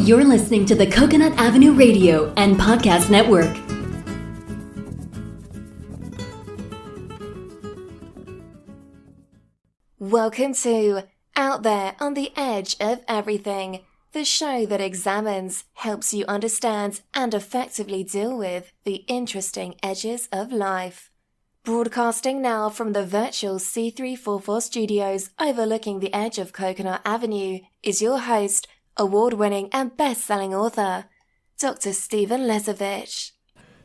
You're listening to the Coconut Avenue Radio and Podcast Network. Welcome to Out There on the Edge of Everything, the show that examines, helps you understand, and effectively deal with the interesting edges of life. Broadcasting now from the virtual C344 studios overlooking the edge of Coconut Avenue is your host, award-winning and best-selling author, Dr. Stephen Lesavich.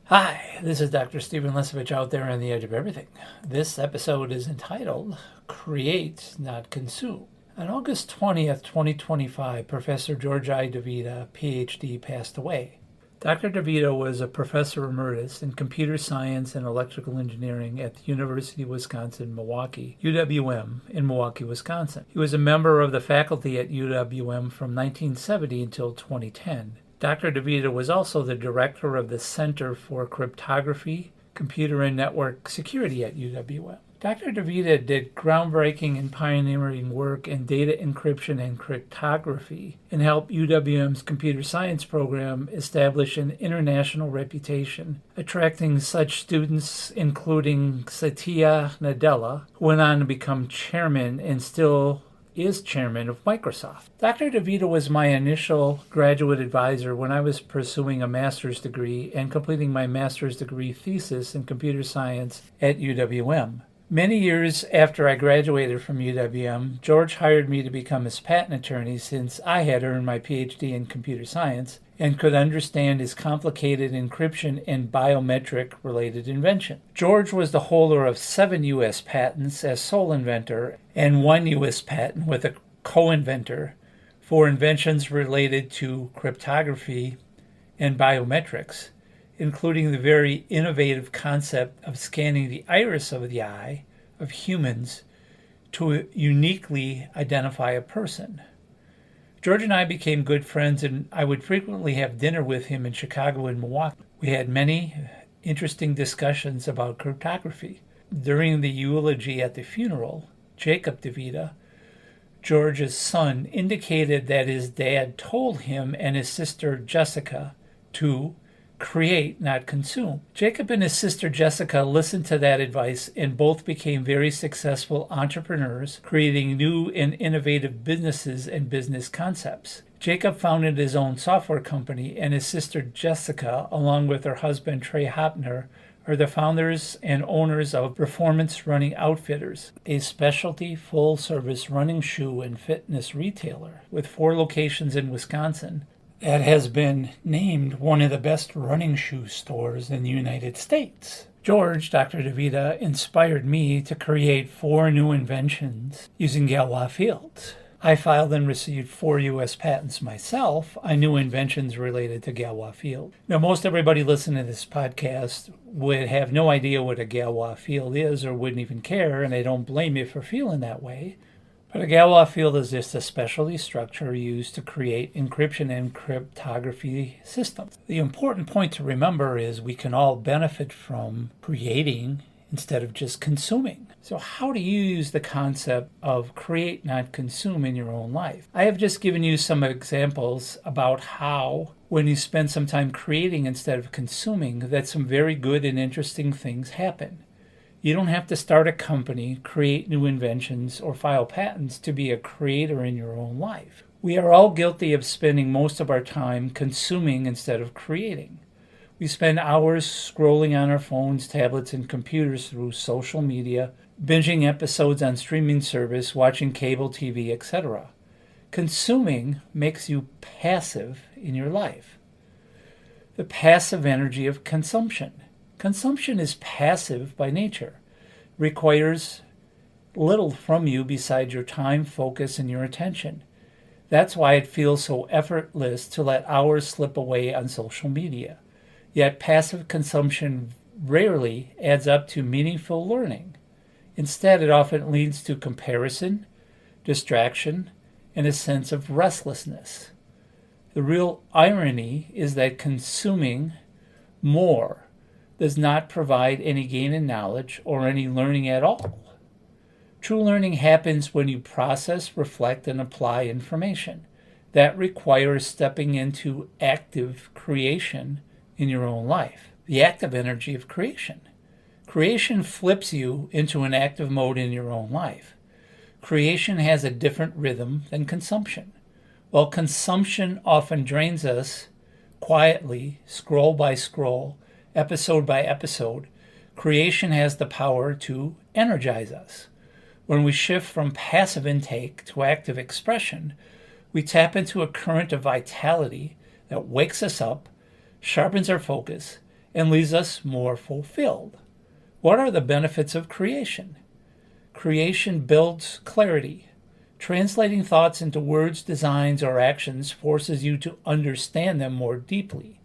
Hi, this is Dr. Stephen Lesavich out there on the edge of everything. This episode is entitled Create, Not Consume. On August 20th, 2025, Professor George I. DeVita, PhD, passed away. Dr. DeVita was a professor emeritus in computer science and electrical engineering at the University of Wisconsin-Milwaukee, UWM, in Milwaukee, Wisconsin. He was a member of the faculty at UWM from 1970 until 2010. Dr. DeVita was also the director of the Center for Cryptography, Computer and Network Security at UWM. Dr. DeVita did groundbreaking and pioneering work in data encryption and cryptography and helped UWM's computer science program establish an international reputation, attracting such students including Satya Nadella, who went on to become chairman and still is chairman of Microsoft. Dr. DeVita was my initial graduate advisor when I was pursuing a master's degree and completing my master's degree thesis in computer science at UWM. Many years after I graduated from UWM, George hired me to become his patent attorney since I had earned my PhD in computer science and could understand his complicated encryption and biometric-related invention. George was the holder of 7 U.S. patents as sole inventor and 1 U.S. patent with a co-inventor for inventions related to cryptography and biometrics, including the very innovative concept of scanning the iris of the eye of humans to uniquely identify a person. George and I became good friends, and I would frequently have dinner with him in Chicago and Milwaukee. We had many interesting discussions about cryptography. During the eulogy at the funeral, Jacob DeVita, George's son, indicated that his dad told him and his sister Jessica to create, not consume. Jacob and his sister Jessica listened to that advice and both became very successful entrepreneurs, creating new and innovative businesses and business concepts. Jacob founded his own software company, and his sister Jessica, along with her husband Trey Hopner, are the founders and owners of Performance Running Outfitters, a specialty full-service running shoe and fitness retailer with 4 locations in Wisconsin that has been named one of the best running shoe stores in the United States. George, Dr. DeVita, inspired me to create 4 new inventions using Galois fields. I filed and received 4 U.S. patents myself on new inventions related to Galois field. Now, most everybody listening to this podcast would have no idea what a Galois field is or wouldn't even care, and I don't blame you for feeling that way. But a Galois field is just a specialty structure used to create encryption and cryptography systems. The important point to remember is we can all benefit from creating instead of just consuming. So how do you use the concept of create, not consume in your own life? I have just given you some examples about how, when you spend some time creating instead of consuming, that some very good and interesting things happen. You don't have to start a company, create new inventions, or file patents to be a creator in your own life. We are all guilty of spending most of our time consuming instead of creating. We spend hours scrolling on our phones, tablets, and computers through social media, binging episodes on streaming service, watching cable TV, etc. Consuming makes you passive in your life. The passive energy of consumption. Consumption is passive by nature, requires little from you besides your time, focus, and your attention. That's why it feels so effortless to let hours slip away on social media. Yet passive consumption rarely adds up to meaningful learning. Instead, it often leads to comparison, distraction, and a sense of restlessness. The real irony is that consuming more does not provide any gain in knowledge or any learning at all. True learning happens when you process, reflect, and apply information. That requires stepping into active creation in your own life, the active energy of creation. Creation flips you into an active mode in your own life. Creation has a different rhythm than consumption. While consumption often drains us quietly, scroll by scroll, episode by episode, creation has the power to energize us. When we shift from passive intake to active expression, we tap into a current of vitality that wakes us up, sharpens our focus, and leaves us more fulfilled. What are the benefits of creation? Creation builds clarity. Translating thoughts into words, designs, or actions forces you to understand them more deeply.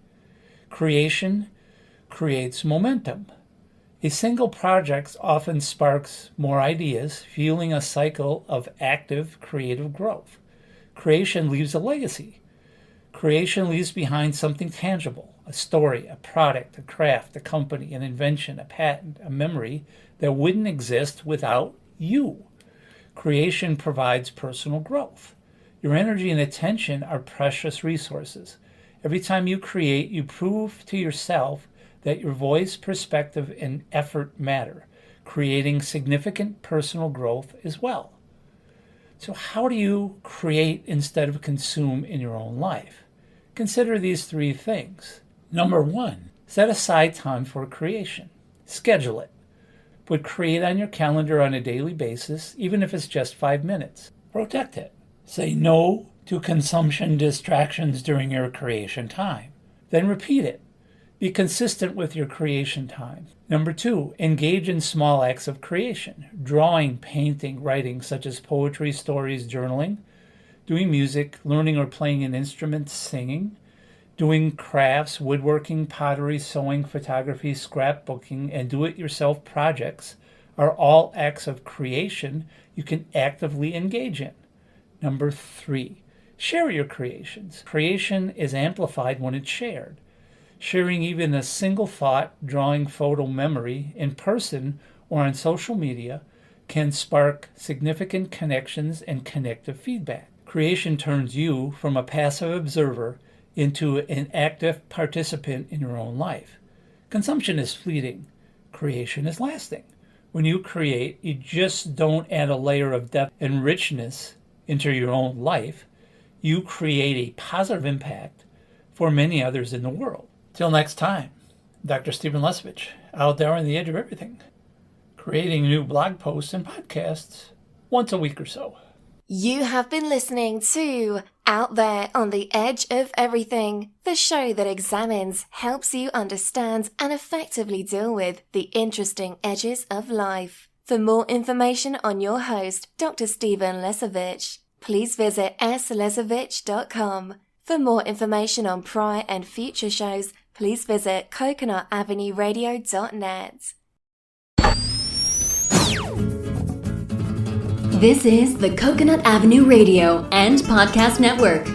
Creation creates momentum. A single project often sparks more ideas, fueling a cycle of active creative growth. Creation leaves a legacy. Creation leaves behind something tangible, a story, a product, a craft, a company, an invention, a patent, a memory that wouldn't exist without you. Creation provides personal growth. Your energy and attention are precious resources. Every time you create, you prove to yourself that your voice, perspective, and effort matter, creating significant personal growth as well. So how do you create instead of consume in your own life? Consider these 3 things. Number 1, set aside time for creation. Schedule it. Put create on your calendar on a daily basis, even if it's just 5 minutes. Protect it. Say no to consumption distractions during your creation time. Then repeat it. Be consistent with your creation time. Number 2, engage in small acts of creation. Drawing, painting, writing, such as poetry, stories, journaling, doing music, learning or playing an instrument, singing, doing crafts, woodworking, pottery, sewing, photography, scrapbooking, and do-it-yourself projects are all acts of creation you can actively engage in. Number 3, share your creations. Creation is amplified when it's shared. Sharing even a single thought, drawing, photo, memory in person or on social media can spark significant connections and connective feedback. Creation turns you from a passive observer into an active participant in your own life. Consumption is fleeting. Creation is lasting. When you create, you just don't add a layer of depth and richness into your own life. You create a positive impact for many others in the world. Till next time, Dr. Stephen Lesavich, out there on the edge of everything, creating new blog posts and podcasts once a week or so. You have been listening to Out There on the Edge of Everything, the show that examines, helps you understand, and effectively deal with the interesting edges of life. For more information on your host, Dr. Stephen Lesavich, please visit slesavich.com. For more information on prior and future shows, please visit coconutavenueradio.net. This is the Coconut Avenue Radio and Podcast Network.